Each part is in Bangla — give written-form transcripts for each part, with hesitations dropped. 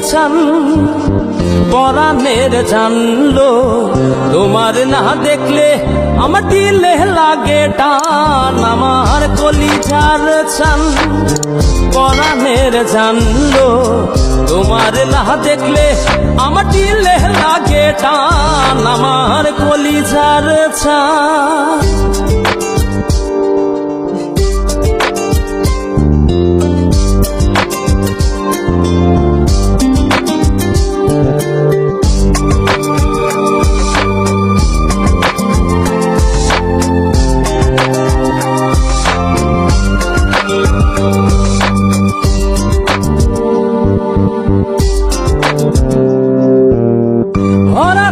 ছান পরাণের জানলো তোমার না দেখলে আমার দিলে লাগে টান আমার কলিজার ছান পরাণের জানলো তোমার না দেখলে আমার দিলে লাগে টান আমার কলিজার ছান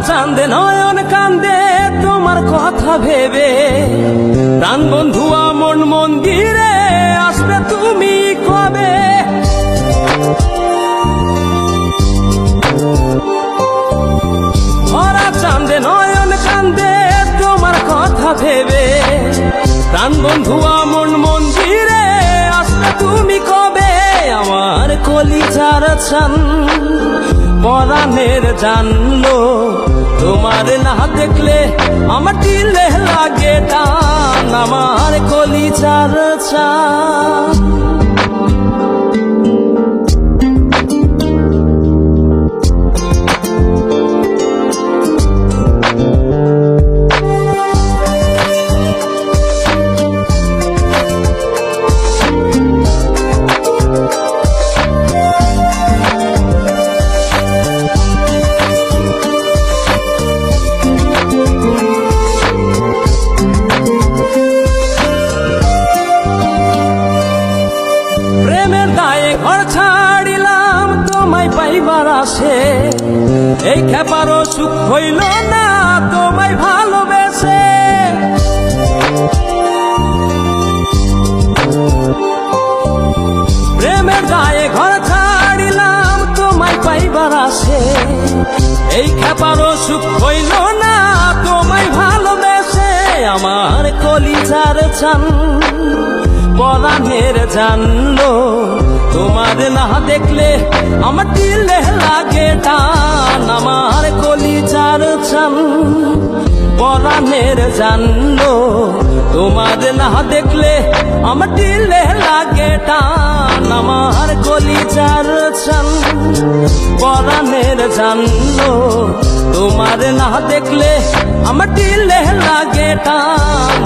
চাঁদে নয়ন কান্দে তোমার কথা ভেবে প্রাণ বন্ধু আমন মন্দিরে আসবে তুমি কবে ভরা চাঁদে নয়ন কান্দে তোমার কথা ভেবে প্রাণ বন্ধু আমন মন্দিরে আসবে তুমি কবে আমার কলিজার ছান পরাণের জানলো তোমার না দেখলে আমার দিলে লাগে টান আমার কলিজার ছান প্রেমের দায়ে ঘর ছাড়িলাম তোমায় পাইবার আসে এই খেপারও সুখ হইল না তোমায় ভালোবেসে প্রেমের দায়ে ঘর ছাড়িলাম তোমায় পাইবার আসে এই খেপারও সুখ হইল না তোমায় ভালোবেসে আমার কলিজার ছান পরাণের জানলো তোমার না দেখলে আমার দিলে লাগে টান আমার কলিজার ছান পরাণের জানলো তোমার না দেখলে আমার দিলে লাগে টান আমার কলিজার ছান পরাণের জানলো তোমার না দেখলে আমার দিলে লাগে টান